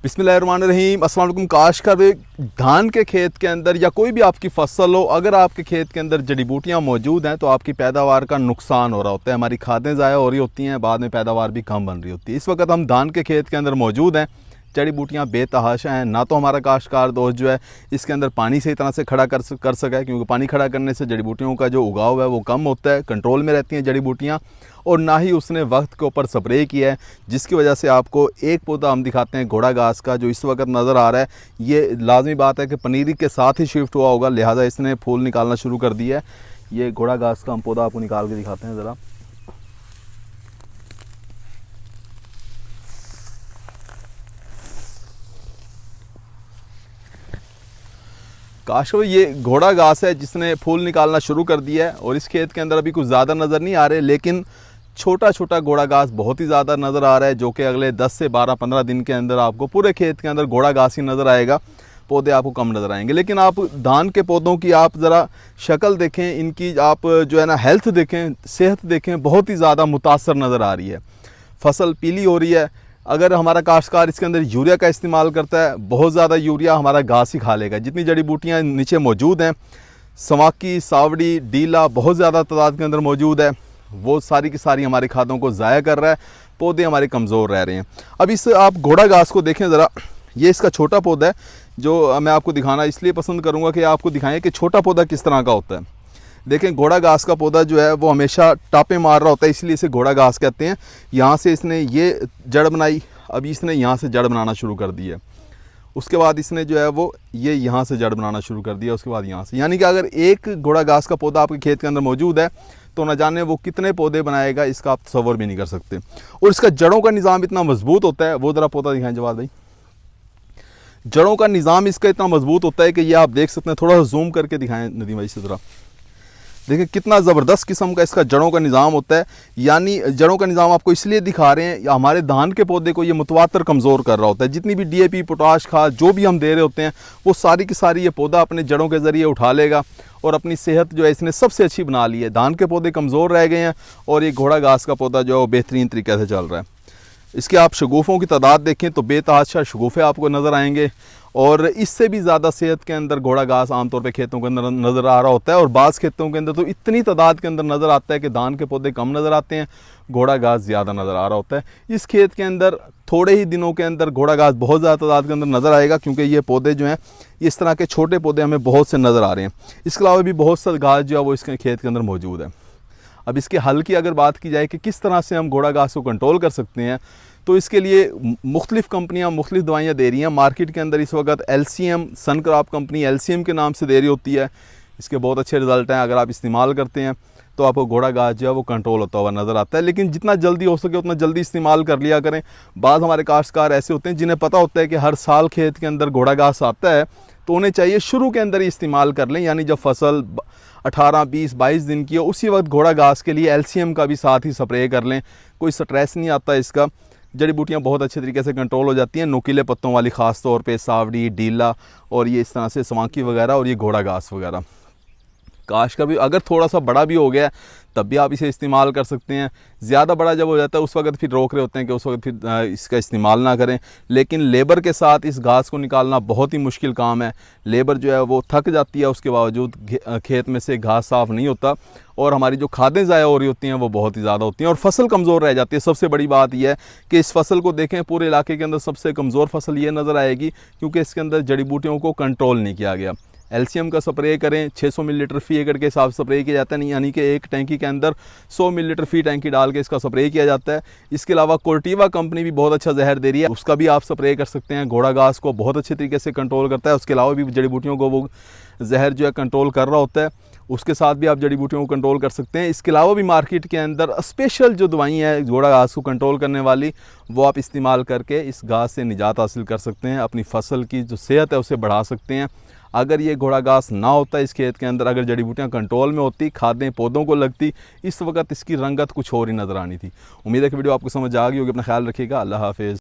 बिस्मिल्लाहिर्रहमानिर्रहीम। अस्सलाम वालेकुम। काश्तकार धान के खेत के अंदर या कोई भी आपकी फसल हो, अगर आपके खेत के अंदर जड़ी बूटियाँ मौजूद हैं तो आपकी पैदावार का नुकसान हो रहा होता है। हमारी खादें ज़ाया हो रही होती हैं, बाद में पैदावार भी कम बन रही होती है। इस वक्त हम धान के खेत के अंदर मौजूद हैं, जड़ी बूटियाँ बेतहाशा हैं। ना तो हमारा काश्तकार दोस्त जो है इसके अंदर पानी सही तरह से खड़ा कर सका है, क्योंकि पानी खड़ा करने से जड़ी बूटियों का जो उगाव है वो कम होता है, कंट्रोल में रहती हैं जड़ी बूटियाँ। और ना ही उसने वक्त के ऊपर स्प्रे किया है, जिसकी वजह से आपको एक पौधा हम दिखाते हैं घोड़ा घास का, जो इस वक्त नज़र आ रहा है। ये लाजमी बात है कि पनीरी के साथ ही शिफ्ट हुआ होगा, लिहाजा इसने फूल निकालना शुरू कर दिया है। ये घोड़ा घास का हम पौधा आपको निकाल के दिखाते हैं ज़रा। काश्तकार ये घोड़ा घास है जिसने फूल निकालना शुरू कर दिया है, और इस खेत के अंदर अभी कुछ ज़्यादा नज़र नहीं आ रहे, लेकिन छोटा छोटा घोड़ा घास बहुत ही ज़्यादा नज़र आ रहा है, जो कि अगले 10 से 12-15 दिन के अंदर आपको पूरे खेत के अंदर घोड़ा घास ही नज़र आएगा। पौधे आपको कम नज़र आएंगे। लेकिन आप धान के पौधों की आप ज़रा शक्ल देखें, इनकी आप जो है ना हेल्थ देखें, सेहत देखें, बहुत ही ज़्यादा मुतासर नज़र आ रही है। फसल पीली हो रही है। अगर हमारा काश्तकार इसके अंदर यूरिया का इस्तेमाल करता है, बहुत ज़्यादा यूरिया हमारा घास ही खा लेगा। जितनी जड़ी बूटियाँ नीचे मौजूद हैं, समाकी, सावड़ी, डीला बहुत ज़्यादा तादाद के अंदर मौजूद है, वो सारी की सारी हमारी खादों को ज़ाया कर रहा है। पौधे हमारे कमज़ोर रह रहे हैं। अब इस आप घोड़ा घास को देखें ज़रा, ये इसका छोटा पौधा है, जो मैं आपको दिखाना इसलिए पसंद करूँगा कि आपको दिखाएं कि छोटा पौधा किस तरह का होता है। देखें, घोड़ा घास का पौधा जो है वो हमेशा टापे मार रहा होता है, इसलिए इसे घोड़ा घास कहते हैं। यहाँ से इसने ये जड़ बनाई, अभी इसने यहाँ से जड़ बनाना शुरू कर दी है। उसके बाद इसने जो है वो ये यहाँ से जड़ बनाना शुरू कर दिया, उसके बाद यहाँ से। यानी कि अगर एक घोड़ा घास का पौधा आपके खेत के अंदर मौजूद है तो न जाने वो कितने पौधे बनाएगा, इसका आप तसव्वुर भी नहीं कर सकते। और इसका जड़ों का निज़ाम इतना मजबूत होता है, वो ज़रा पौधा दिखाएं जवाद भाई। जड़ों का निज़ाम इसका इतना मजबूत होता है कि ये आप देख सकते हैं। थोड़ा सा जूम करके दिखाएं नदीम भाई से ज़रा, देखिए कितना ज़बरदस्त किस्म का इसका जड़ों का निज़ाम होता है। यानी जड़ों का निज़ाम आपको इसलिए दिखा रहे हैं, हमारे धान के पौधे को ये मुतवातर कमज़ोर कर रहा होता है। जितनी भी DAP, पोटाश खाद जो भी हम दे रहे होते हैं, वो सारी की सारी ये पौधा अपने जड़ों के ज़रिए उठा लेगा, और अपनी सेहत जो है इसने सबसे अच्छी बना ली है। धान के पौधे कमज़ोर रह गए हैं, और ये घोड़ा घास का पौधा जो है वो बेहतरीन तरीके से चल रहा है। इसके आप शगुफ़ों की तादाद देखें तो बेतहाशा शगुफ़े आपको नज़र आएंगे, और इससे भी ज़्यादा सेहत के अंदर घोड़ा घास आमतौर पे खेतों के अंदर नज़र आ रहा होता है। और बाज़ खेतों के अंदर तो इतनी तादाद के अंदर नज़र आता है कि धान के पौधे कम नज़र आते हैं, घोड़ा घास ज़्यादा नज़र आ रहा होता है। इस खेत के अंदर थोड़े ही दिनों के अंदर घोड़ा घास बहुत ज़्यादा तादाद के अंदर नज़र आएगा, क्योंकि ये पौधे जो हैं इस तरह के छोटे पौधे हमें बहुत से नज़र आ रहे हैं। इसके अलावा भी बहुत सा घास जो है वो इसके खेत के अंदर मौजूद है। अब इसके हल की अगर बात की जाए कि किस तरह से हम घोड़ा घास को कंट्रोल कर सकते हैं, तो इसके लिए मुख्तलिफ़ कंपनियां मुख्तलिफ़ दवाइयाँ दे रही हैं। मार्केट के अंदर इस वक्त LCM, सनक्रॉप कंपनी LCM के नाम से दे रही होती है। इसके बहुत अच्छे रिज़ल्ट हैं। अगर आप इस्तेमाल करते हैं तो आपको घोड़ा घास जो है वो कंट्रोल होता हुआ नज़र आता है। लेकिन जितना जल्दी हो सके उतना जल्दी इस्तेमाल कर लिया करें। बाद हमारे काश्तकार ऐसे होते हैं जिन्हें पता होता है कि हर साल खेत के अंदर घोड़ा घास आता है, तो उन्हें चाहिए शुरू के अंदर ही इस्तेमाल कर लें। यानी जब फसल 18, 20, 22 दिन की हो, उसी वक्त घोड़ा घास के लिए LCM का भी साथ ही स्प्रे कर लें। कोई स्ट्रेस नहीं आता इसका, जड़ी बूटियाँ बहुत अच्छे तरीके से कंट्रोल हो जाती हैं। नुकीले पत्तों वाली ख़ास तौर पे सावड़ी, डीला, और ये इस तरह से समाकी वगैरह, और ये घोड़ा घास वगैरह। काश का भी अगर थोड़ा सा बड़ा भी हो गया तब भी आप इसे इस्तेमाल कर सकते हैं। ज़्यादा बड़ा जब हो जाता है उस वक्त फिर रोक रहे होते हैं कि उस वक्त फिर इसका इस्तेमाल ना करें। लेकिन लेबर के साथ इस घास को निकालना बहुत ही मुश्किल काम है। लेबर जो है वो थक जाती है, उसके बावजूद खेत में से घास साफ़ नहीं होता, और हमारी जो खादें ज़ाया हो रही होती हैं वो बहुत ही ज़्यादा होती हैं, और फसल कमज़ोर रह जाती है। सबसे बड़ी बात यह है कि इस फसल को देखें, पूरे इलाके के अंदर सबसे कमज़ोर फसल ये नज़र आएगी, क्योंकि इसके अंदर जड़ी बूटियों को कंट्रोल नहीं किया गया। LCM का स्प्रे करें, 600 मिलीलीटर फ़ी एकड़ के हिसाब से स्प्रे किया जाता है, यानी कि एक टैंकी के अंदर 100 मिलीलीटर फ़ी टैंकी डाल के इसका स्प्रे किया जाता है। इसके अलावा कोर्टिवा कंपनी भी बहुत अच्छा जहर दे रही है, उसका भी आप स्प्रे कर सकते हैं। घोड़ा घास को बहुत अच्छे तरीके से कंट्रोल करता है। उसके अलावा भी जड़ी बूटियों को वो जहर जो है कंट्रोल कर रहा होता है, उसके साथ भी आप जड़ी बूटियों को कंट्रोल कर सकते हैं। इसके अलावा भी मार्केट के अंदर स्पेशल जो दवाइयाँ हैं घोड़ा घास को कंट्रोल करने वाली, वो आप इस्तेमाल करके इस घास से निजात हासिल कर सकते हैं। अपनी फसल की जो सेहत है उसे बढ़ा सकते हैं। अगर ये घोड़ा घास ना होता इस खेत के अंदर, अगर जड़ी बूटियाँ कंट्रोल में होती, खादें पौधों को लगती, इस वक्त इसकी रंगत कुछ और ही नज़र आनी थी। उम्मीद है कि वीडियो आपको समझ आ गई होगी। अपना ख्याल रखिएगा। अल्लाह हाफिज़।